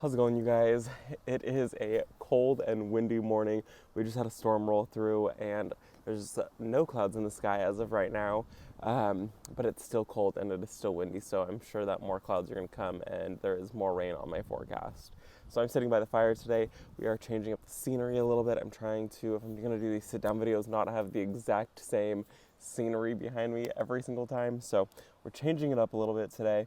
How's it going, you guys? It is a cold and windy morning. We just had a storm roll through and there's no clouds in the sky as of right now, but it's still cold and it is still windy, so I'm sure that more clouds are going to come and there is more rain on my forecast. So I'm sitting by the fire today. We are changing up the scenery a little bit. I'm trying to, if I'm going to do these sit-down videos, not have the exact same scenery behind me every single time. So we're changing it up a little bit today.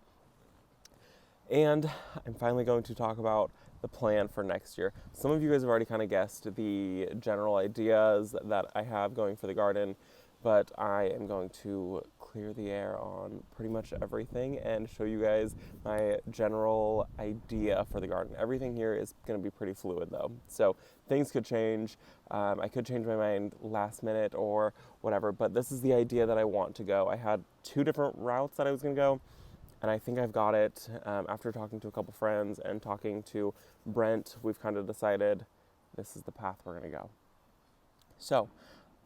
And I'm finally going to talk about the plan for next year. Some of you guys have already kind of guessed the general ideas that I have going for the garden, but I am going to clear the air on pretty much everything and show you guys my general idea for the garden. Everything here is going to be pretty fluid though, so things could change. I could change my mind last minute or whatever, but this is the idea that I want to go. I had two different routes that I was going to go, and I think I've got it. After talking to a couple friends and talking to Brent, we've kind of decided this is the path we're going to go. So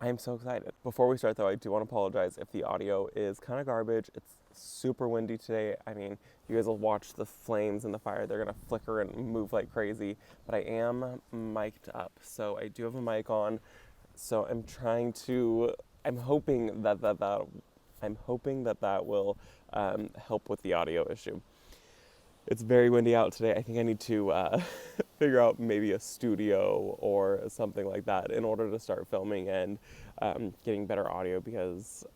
I'm so excited. Before we start though, I do want to apologize if the audio is kind of garbage. It's super windy today. I mean, you guys will watch the flames in the fire. They're going to flicker and move like crazy, but I am mic'd up. So I do have a mic on. So I'm hoping that will help with the audio issue. It's very windy out today. I think I need to figure out maybe a studio or something like that in order to start filming and getting better audio, because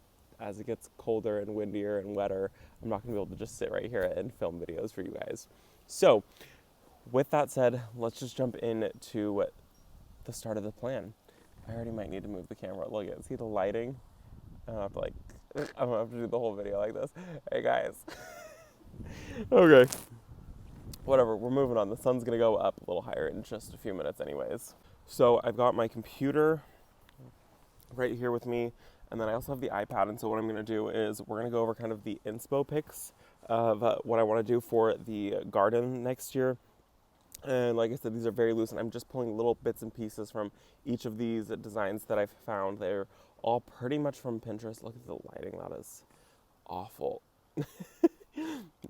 as it gets colder and windier and wetter, I'm not going to be able to just sit right here and film videos for you guys. So with that said, let's just jump into the start of the plan. I already might need to move the camera. Look at, see the lighting? I don't have to do the whole video like this. Hey guys. Okay. Whatever, we're moving on. The sun's gonna go up a little higher in just a few minutes anyways. So I've got my computer right here with me, and then I also have the iPad, and so what I'm gonna do is we're gonna go over kind of the inspo pics of what I wanna do for the garden next year. And like I said, these are very loose, and I'm just pulling little bits and pieces from each of these designs that I've found. They're all pretty much from Pinterest. Look at the lighting, that is awful.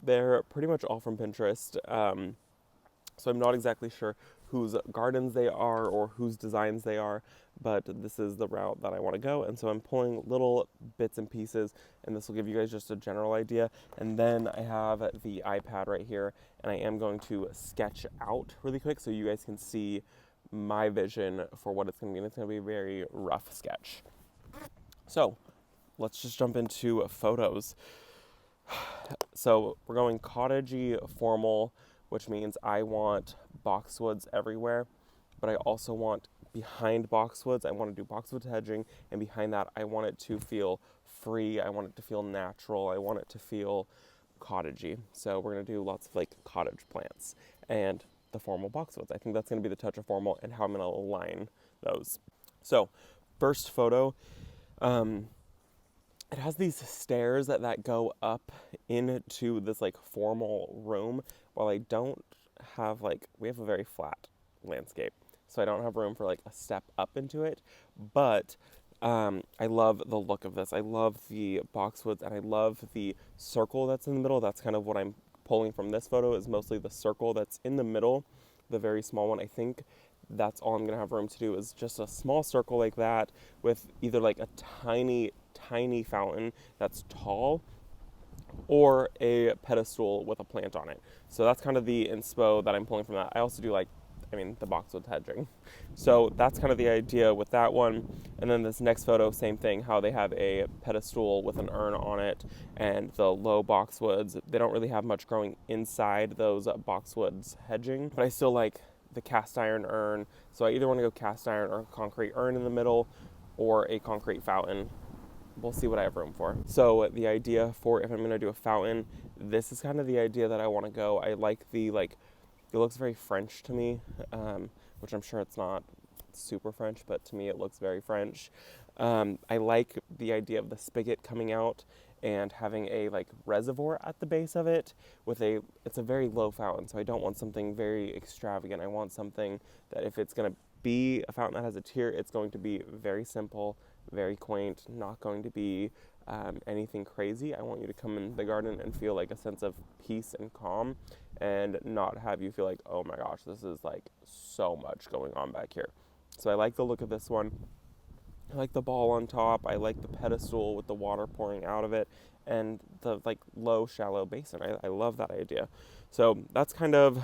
They're pretty much all from Pinterest. So I'm not exactly sure whose gardens they are or whose designs they are, but this is the route that I want to go. And so I'm pulling little bits and pieces, and this will give you guys just a general idea. And then I have the iPad right here, and I am going to sketch out really quick so you guys can see my vision for what it's going to be. And it's going to be a very rough sketch. So let's just jump into photos. So we're going cottagey formal, which means I want boxwoods everywhere, but I also want behind boxwoods, I want to do boxwood hedging, and behind that I want it to feel free, I want it to feel natural, I want it to feel cottagey. So we're going to do lots of like cottage plants and the formal boxwoods. I think that's going to be the touch of formal and how I'm going to align those. So first photo, it has these stairs that go up into this like formal room. While I don't have we have a very flat landscape, so I don't have room for like a step up into it, but I love the look of this. I love the boxwoods, and I love the circle that's in the middle. That's kind of what I'm pulling from this photo, is mostly the circle that's in the middle, the very small one. I think that's all I'm gonna have room to do, is just a small circle like that with either like a tiny fountain that's tall or a pedestal with a plant on it. So that's kind of the inspo that I'm pulling from that. I also do the boxwood hedging. So that's kind of the idea with that one. And then this next photo, same thing, how they have a pedestal with an urn on it, and the low boxwoods. They don't really have much growing inside those boxwoods hedging, but I still like the cast iron urn. So I either want to go cast iron or concrete urn in the middle, or a concrete fountain. We'll see what I have room for. So the idea for if I'm going to do a fountain, this is kind of the idea that I want to go. I like it looks very French to me, which I'm sure it's not super French, but to me it looks very French. I like the idea of the spigot coming out and having a reservoir at the base of it it's a very low fountain, so I don't want something very extravagant. I want something that if it's going to be a fountain that has a tier, it's going to be very simple, very quaint, not going to be anything crazy. I want you to come in the garden and feel like a sense of peace and calm, and not have you feel like, oh my gosh, this is like so much going on back here. So I like the look of this one. I like the ball on top. I like the pedestal with the water pouring out of it, and the like low, shallow basin. I love that idea. So that's kind of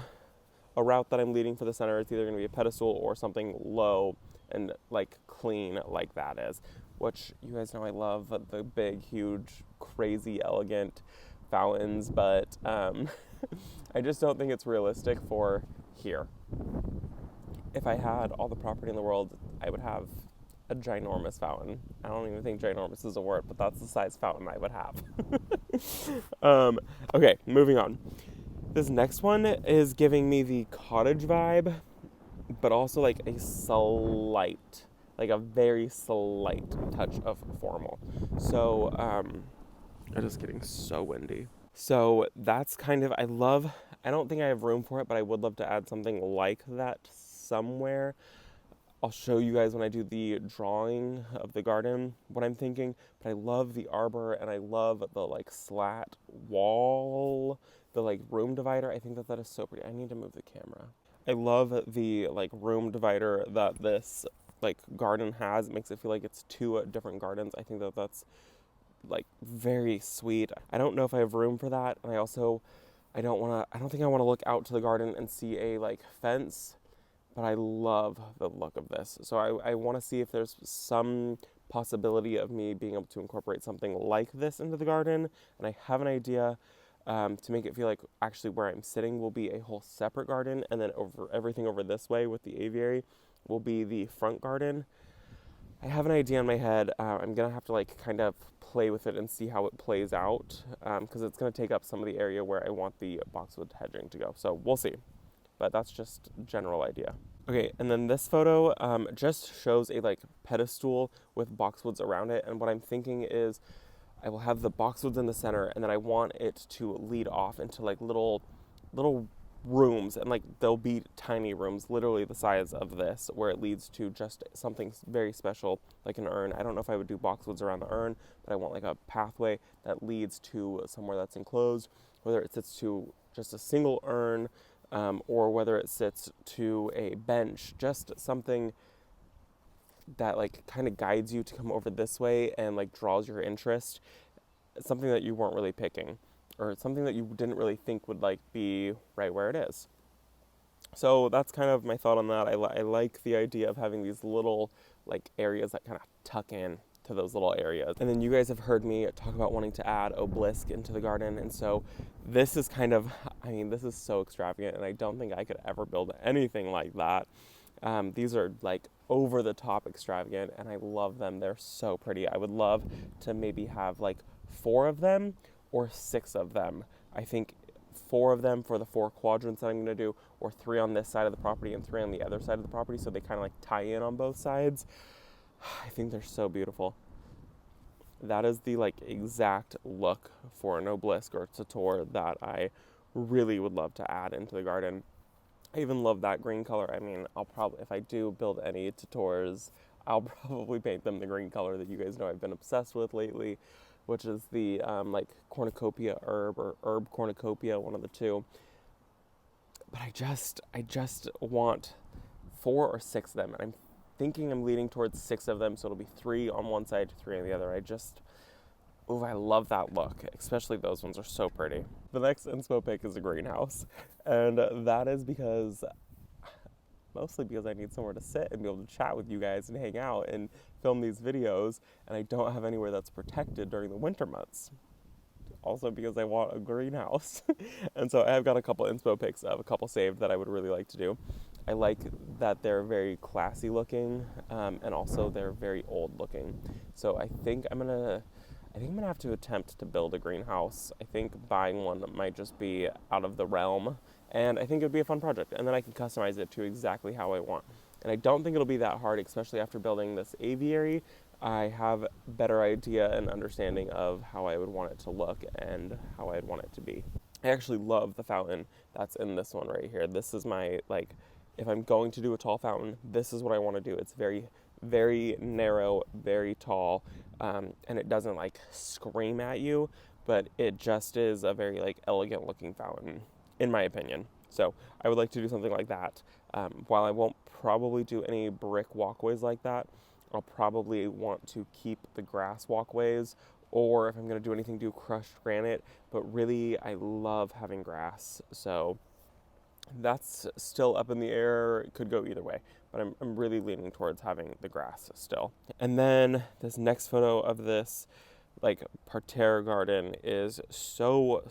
a route that I'm leading for the center. It's either going to be a pedestal or something low and like clean like that is, which you guys know I love the big, huge, crazy, elegant fountains, but I just don't think it's realistic for here. If I had all the property in the world, I would have a ginormous fountain. I don't even think ginormous is a word, but that's the size fountain I would have. Okay, moving on. This next one is giving me the cottage vibe, but also like a slight, like a very slight touch of formal. So, it is getting so windy. So that's kind of, I don't think I have room for it, but I would love to add something like that somewhere. I'll show you guys when I do the drawing of the garden what I'm thinking, but I love the arbor, and I love the like slat wall, the like room divider. I think that is so pretty. I need to move the camera. I love the like room divider that this like garden has. It makes it feel like it's two different gardens. I think that's like very sweet. I don't know if I have room for that, and I don't think I want to look out to the garden and see a like fence. But I love the look of this. So I want to see if there's some possibility of me being able to incorporate something like this into the garden. And I have an idea to make it feel like actually where I'm sitting will be a whole separate garden. And then everything over this way with the aviary will be the front garden. I have an idea in my head. I'm going to have to like kind of play with it and see how it plays out. Because it's going to take up some of the area where I want the boxwood hedging to go. So we'll see. But that's just general idea. Okay, and then this photo just shows a like pedestal with boxwoods around it, and what I'm thinking is I will have the boxwoods in the center, and then I want it to lead off into like little rooms, and like there'll be tiny rooms, literally the size of this, where it leads to just something very special, like an urn. I don't know if I would do boxwoods around the urn, but I want like a pathway that leads to somewhere that's enclosed, whether it sits to just a single urn, or whether it sits to a bench, just something that like kind of guides you to come over this way and like draws your interest, something that you weren't really picking, or something that you didn't really think would like be right where it is. So that's kind of my thought on that. I like the idea of having these little like areas that kind of tuck in to those little areas. And then you guys have heard me talk about wanting to add obelisk into the garden, and so this is kind of, I mean, this is so extravagant, and I don't think I could ever build anything like that. These are like over the top extravagant, and I love them. They're so pretty. I would love to maybe have like 4 of them or 6 of them. I think 4 of them for the 4 quadrants that I'm going to do, or 3 on this side of the property and 3 on the other side of the property, so they kind of like tie in on both sides. I think they're so beautiful. That is the like exact look for an obelisk or sator that I really would love to add into the garden. I even love that green color. I mean, I'll probably, if I do build any tutors, I'll probably paint them the green color that you guys know I've been obsessed with lately, which is the like cornucopia herb, or herb cornucopia, one of the two. But I just want 4 or 6 of them, and I'm thinking I'm leaning towards 6 of them, so it'll be 3 on one side, 3 on the other. I love that look, especially those ones are so pretty. The next inspo pick is a greenhouse, and that is mostly because I need somewhere to sit and be able to chat with you guys and hang out and film these videos, and I don't have anywhere that's protected during the winter months. Also because I want a greenhouse. And so I have got a couple inspo pics of a couple saved that I would really like to do. I like that they're very classy looking, and also they're very old looking. So I think I'm gonna have to attempt to build a greenhouse. I think buying one might just be out of the realm, and I think it would be a fun project, and then I can customize it to exactly how I want. And I don't think it'll be that hard, especially after building this aviary. I have a better idea and understanding of how I would want it to look and how I'd want it to be. I actually love the fountain that's in this one right here. This is my, like, if I'm going to do a tall fountain, this is what I want to do. It's very, very narrow, very tall. and it doesn't like scream at you, but it just is a very like elegant looking fountain, in my opinion. So I would like to do something like that. While I won't probably do any brick walkways like that, I'll probably want to keep the grass walkways, or if I'm going to do anything, do crushed granite. But really, I love having grass, so that's still up in the air. It could go either way, but I'm really leaning towards having the grass still. And then this next photo of this like parterre garden is so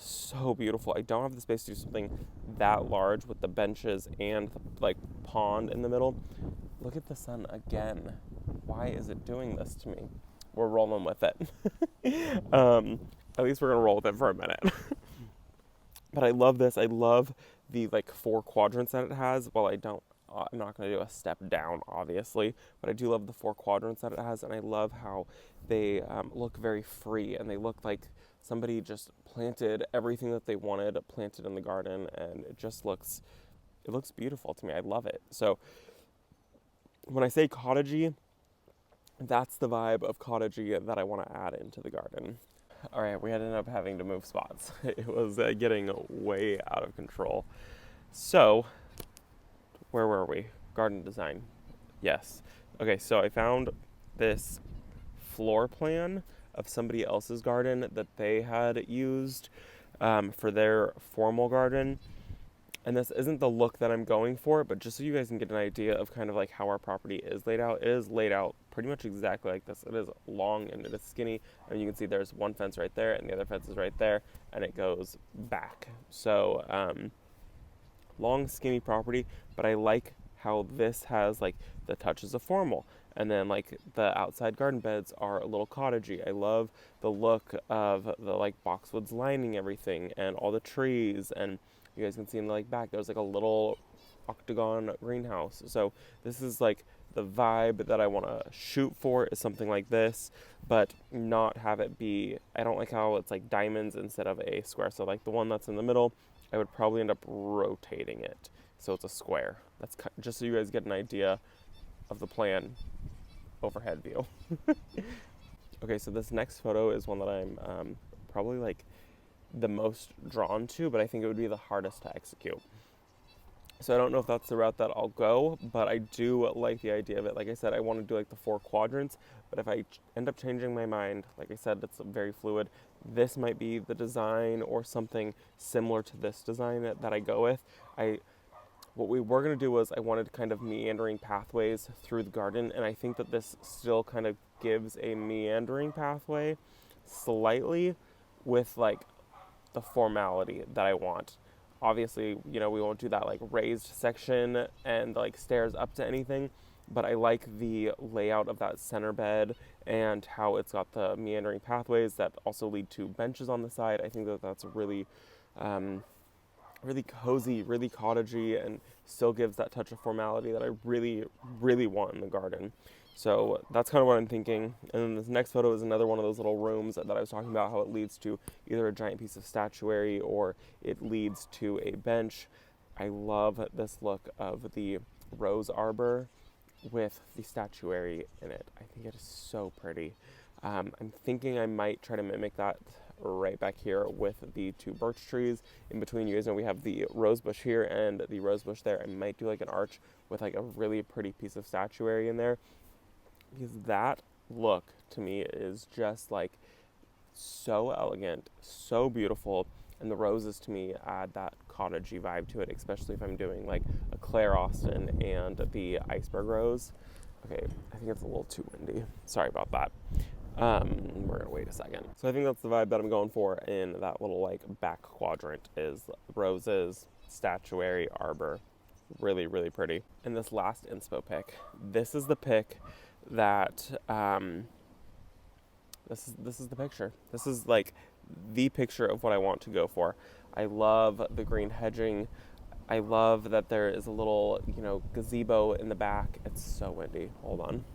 beautiful. I don't have the space to do something that large with the benches and the, like, pond in the middle. Look at the sun again. Why is it doing this to me? We're rolling with it. At least we're gonna roll with it for a minute. But I love this. I love the like 4 quadrants that it has. Well, I'm not going to do a step down, obviously, but I do love the 4 quadrants that it has, and I love how they look very free, and they look like somebody just planted everything that they wanted planted in the garden, and it looks beautiful to me. I love it. So when I say cottagey, that's the vibe of cottagey that I want to add into the garden. All right, we ended up having to move spots. It was getting way out of control. So, where were we? Garden design. Yes. Okay, so I found this floor plan of somebody else's garden that they had used for their formal garden. And this isn't the look that I'm going for, but just so you guys can get an idea of kind of like how our property is laid out, it is laid out pretty much exactly like this. It is long and it is skinny, and you can see there's one fence right there, and the other fence is right there, and it goes back. So, long, skinny property, but I like how this has like the touches of formal. And then like the outside garden beds are a little cottagey. I love the look of the like boxwoods lining everything and all the trees, and you guys can see in the like back there's like a little octagon greenhouse. So this is like the vibe that I want to shoot for, is something like this, but not have it be, I don't like how it's like diamonds instead of a square. So like the one that's in the middle, I would probably end up rotating it so it's a square. That's just so you guys get an idea of the plan overhead view. Okay, so this next photo is one that I'm probably like the most drawn to, but I think it would be the hardest to execute. So I don't know if that's the route that I'll go, but I do like the idea of it. Like I said, I want to do like the 4 quadrants, but if I end up changing my mind, like I said, it's very fluid. This might be the design or something similar to this design that I go with. What we were going to do was I wanted kind of meandering pathways through the garden, and I think that this still kind of gives a meandering pathway slightly with like the formality that I want. Obviously, we won't do that like raised section and like stairs up to anything, but I like the layout of that center bed and how it's got the meandering pathways that also lead to benches on the side. I think that that's really cozy, really cottagey, and still gives that touch of formality that I really want in the garden. So that's kind of what I'm thinking. And then this next photo is another one of those little rooms that I was talking about, how it leads to either a giant piece of statuary or it leads to a bench. I love this look of the rose arbor with the statuary in it. I think it is so pretty. I'm thinking I might try to mimic that right back here with the 2 birch trees in between. You guys know we have the rose bush here and the rose bush there. I might do like an arch with like a really pretty piece of statuary in there, because that look to me is just like so elegant, so beautiful, and the roses to me add that cottagey vibe to it, especially if I'm doing like a Claire Austin and the iceberg rose. Okay, I think it's a little too windy. Sorry about that. We're gonna wait a second. So I think that's the vibe that I'm going for in that little like back quadrant, is roses, statuary, arbor. Really pretty. And this last inspo pick, this is the pick that this is the picture. This is like the picture of what I want to go for. I love the green hedging. I love that there is a little, gazebo in the back. It's so windy. Hold on.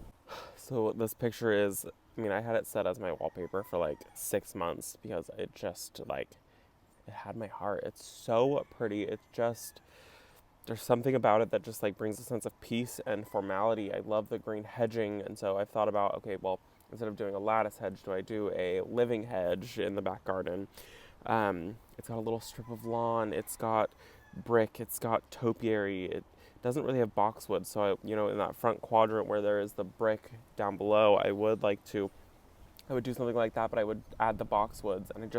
So this picture is, I had it set as my wallpaper for like 6 months because it just like, it had my heart. It's so pretty. It's just, there's something about it that just like brings a sense of peace and formality. I love the green hedging, and so I've thought about, okay, well, instead of doing a lattice hedge, do I do a living hedge in the back garden? It's got a little strip of lawn. It's got brick. It's got topiary. It doesn't really have boxwood. So, in that front quadrant where there is the brick down below, I would do something like that, but I would add the boxwoods. And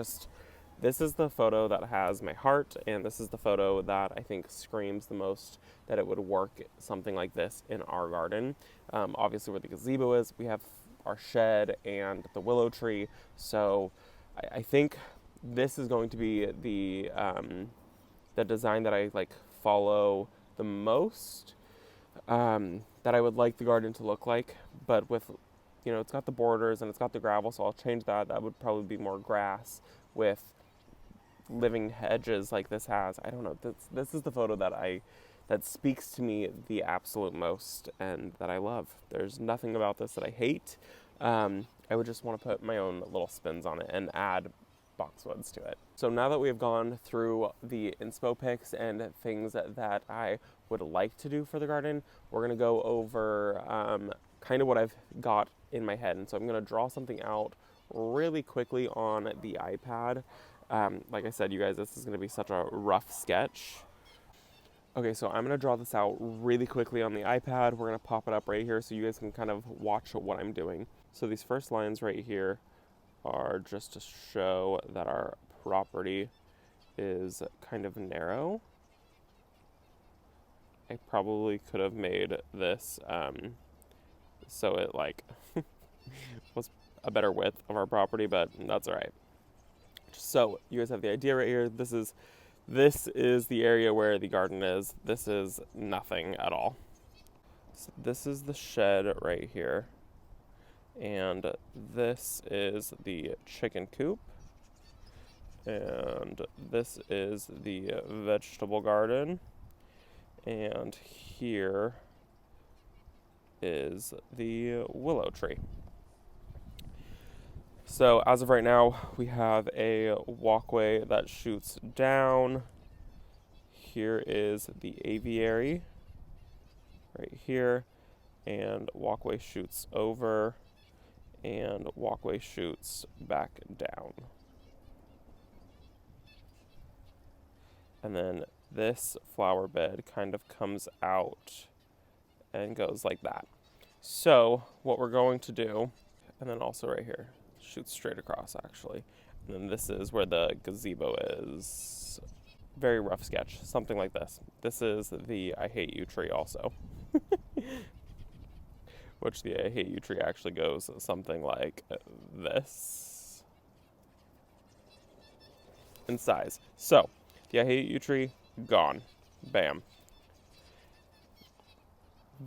this is the photo that has my heart, and this is the photo that I think screams the most that it would work something like this in our garden. Obviously, where the gazebo is, we have our shed and the willow tree. So I think this is going to be the design that I follow the most, that I would like the garden to look like, but with, it's got the borders and it's got the gravel, so I'll change that. That would probably be more grass with living hedges like this has. I don't know. This is the photo that speaks to me the absolute most and that I love. There's nothing about this that I hate. I would just want to put my own little spins on it and add boxwoods to it. So now that we've gone through the inspo pics and things that I would like to do for the garden, we're going to go over kind of what I've got in my head. And so I'm going to draw something out really quickly on the iPad. Like I said, you guys, this is going to be such a rough sketch. Okay, so I'm going to draw this out really quickly on the iPad. We're going to pop it up right here so you guys can kind of watch what I'm doing. So these first lines right here are just to show that our property is kind of narrow. I probably could have made this so it was a better width of our property, but that's all right. So you guys have the idea right here. This is the area where the garden is. This is nothing at all. So this is the shed right here. And this is the chicken coop. And this is the vegetable garden. And here is the willow tree. So as of right now, we have a walkway that shoots down. Here is the aviary right here, and walkway shoots over, and walkway shoots back down. And then this flower bed kind of comes out and goes like that. So what we're going to do, and then also right here, shoots straight across actually. And then this is where the gazebo is. Very rough sketch, something like this. This is the I Hate You tree also. Which the I Hate You tree actually goes something like this in size. So the I Hate You tree, gone. Bam.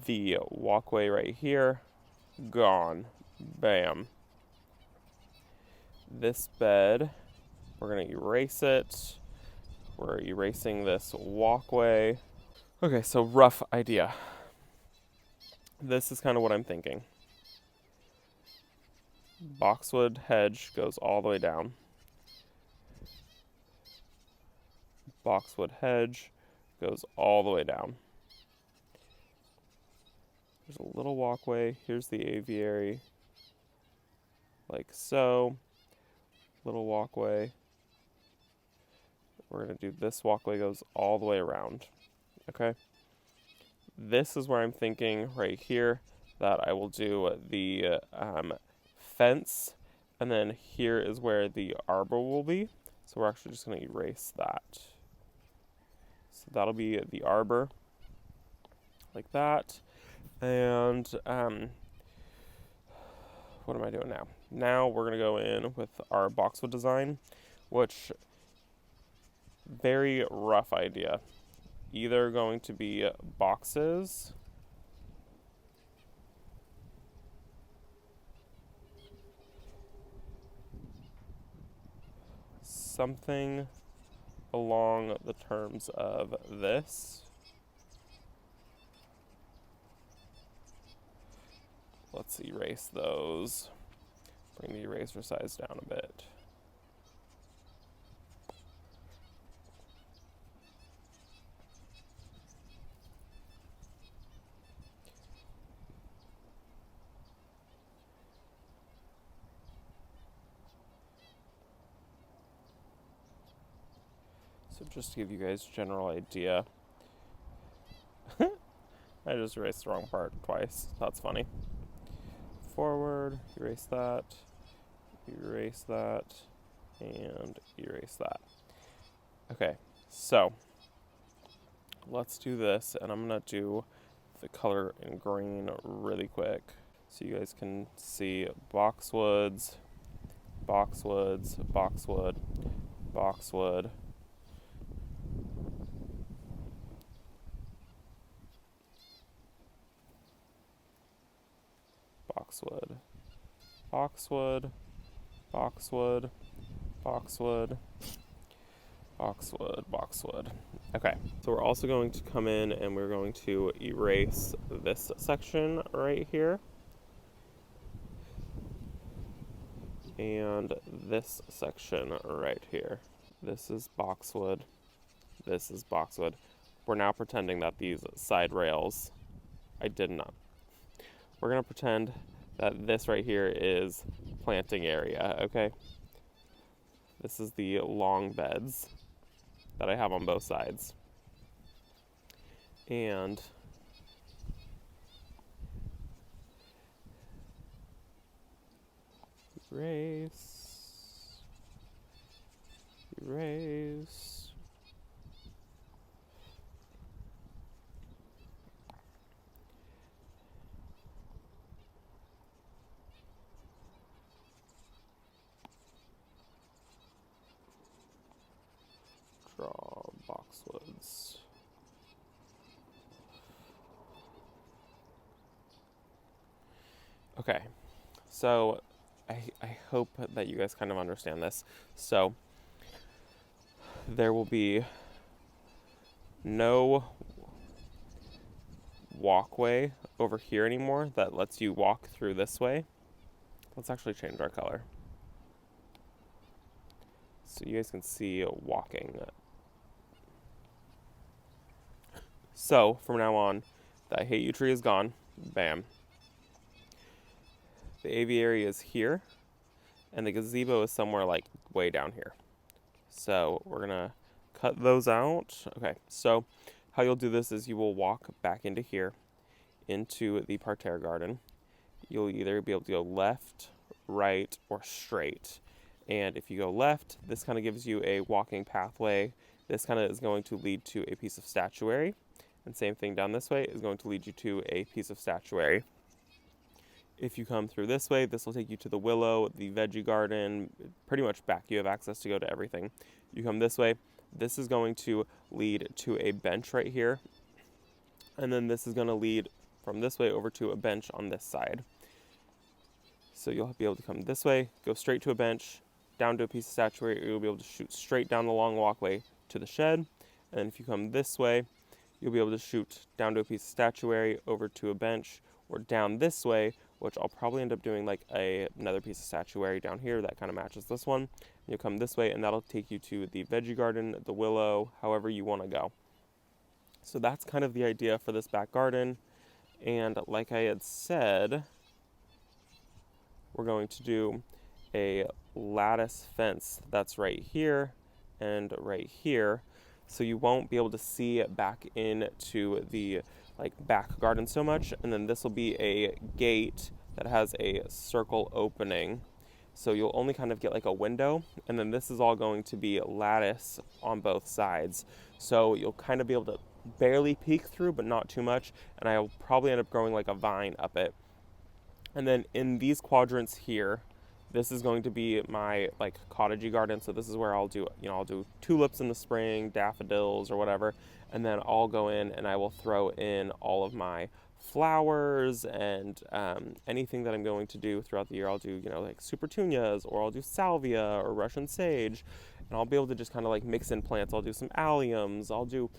The walkway right here, gone. Bam. This bed, we're going to erase it. We're erasing this walkway. Okay, so rough idea. This is kind of what I'm thinking. Boxwood hedge goes all the way down. Boxwood hedge goes all the way down. There's a little walkway. Here's the aviary. Like so. Little walkway. We're going to do this walkway goes all the way around. Okay? This is where I'm thinking right here that I will do the fence, and then here is where the arbor will be. So we're actually just going to erase that. So that'll be the arbor, like that. And what am I doing now? Now we're going to go in with our boxwood design, which, very rough idea. Either going to be boxes, something along the terms of this. Let's erase those. Bring the eraser size down a bit. So just to give you guys a general idea, I just erased the wrong part twice. That's funny. Forward, erase that, and erase that. Okay, so let's do this, and I'm gonna do the color in green really quick so you guys can see boxwoods, boxwoods, boxwood, boxwood, boxwood, boxwood, boxwood, boxwood, boxwood, boxwood. Okay, so we're also going to come in and we're going to erase this section right here. And this section right here. This is boxwood. This is boxwood. We're now pretending that these side rails, I did not. We're gonna pretend that this right here is planting area, okay? This is the long beds that I have on both sides. And erase, erase. Draw boxwoods. Okay, so I hope that you guys kind of understand this. So there will be no walkway over here anymore that lets you walk through this way. Let's actually change our color so you guys can see walking. So from now on, the I hate you tree is gone. Bam. The aviary is here, and the gazebo is somewhere like way down here. So we're gonna cut those out. Okay, so how you'll do this is you will walk back into here, into the parterre garden. You'll either be able to go left, right, or straight. And if you go left, this kind of gives you a walking pathway. This kind of is going to lead to a piece of statuary. And same thing down this way is going to lead you to a piece of statuary. If you come through this way, this will take you to the willow, the veggie garden, pretty much back. You have access to go to everything. You come this way, this is going to lead to a bench right here. And then this is going to lead from this way over to a bench on this side. So you'll be able to come this way, go straight to a bench, down to a piece of statuary, or you'll be able to shoot straight down the long walkway to the shed. And then if you come this way, you'll be able to shoot down to a piece of statuary, over to a bench, or down this way, which I'll probably end up doing like another piece of statuary down here that kind of matches this one. You'll come this way, and that'll take you to the veggie garden, the willow, however you want to go. So that's kind of the idea for this back garden. And like I had said, we're going to do a lattice fence that's right here and right here. So you won't be able to see back into the back garden so much. And then this will be a gate that has a circle opening. So you'll only kind of get like a window, and then this is all going to be lattice on both sides. So you'll kind of be able to barely peek through, but not too much. And I'll probably end up growing like a vine up it. And then in these quadrants here, this is going to be my cottagey garden. So this is where I'll do, I'll do tulips in the spring, daffodils or whatever. And then I'll go in and I will throw in all of my flowers and anything that I'm going to do throughout the year. I'll do, like super petunias, or I'll do salvia or Russian sage. And I'll be able to just kind of mix in plants. I'll do some alliums. I'll do,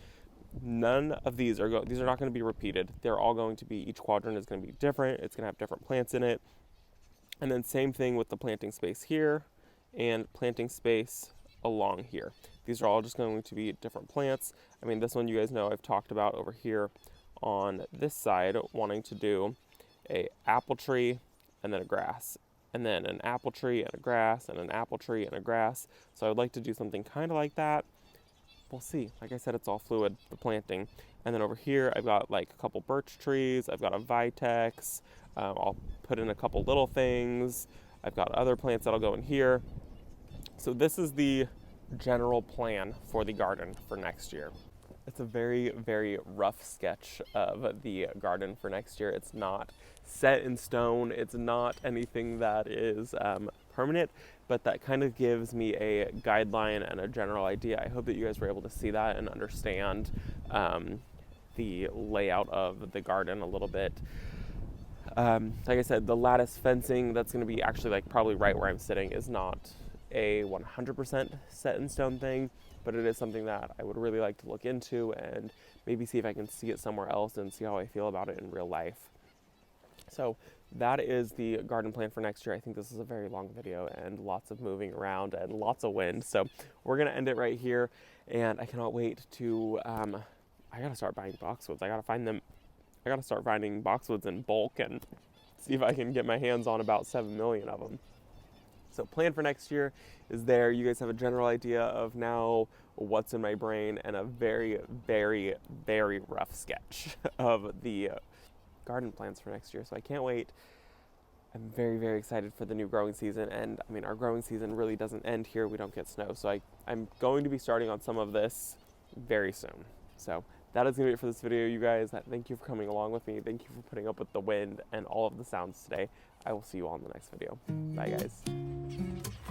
none of these are these are not going to be repeated. They're all going to be, each quadrant is going to be different. It's going to have different plants in it. And then same thing with the planting space here and planting space along here. These are all just going to be different plants. I mean, this one you guys know I've talked about over here on this side, wanting to do a apple tree and then a grass, and then an apple tree and a grass and an apple tree and a grass. So I would like to do something kind of like that. we'll see. Like I said, it's all fluid, the planting. And then over here, I've got like a couple birch trees. I've got a vitex. I'll put in a couple little things. I've got other plants that'll go in here. So this is the general plan for the garden for next year. It's a very, very rough sketch of the garden for next year. It's not set in stone. It's not anything that is permanent, but that kind of gives me a guideline and a general idea. I hope that you guys were able to see that and understand the layout of the garden a little bit. Like I said, the lattice fencing that's going to be actually like probably right where I'm sitting is not a 100% set in stone thing, but it is something that I would really like to look into and maybe see if I can see it somewhere else and see how I feel about it in real life. So that is the garden plan for next year. I think this is a very long video and lots of moving around and lots of wind. So we're going to end it right here, and I cannot wait to, I got to start buying boxwoods. I got to find them. I got to start finding boxwoods in bulk and see if I can get my hands on about 7 million of them. So plan for next year is there. You guys have a general idea of now what's in my brain and a very, very, very rough sketch of the garden plans for next year. So I can't wait. I'm very, very excited for the new growing season. And I mean, our growing season really doesn't end here. We don't get snow. So I'm going to be starting on some of this very soon. So that is going to be it for this video, you guys. Thank you for coming along with me. Thank you for putting up with the wind and all of the sounds today. I will see you all in the next video. Bye, guys.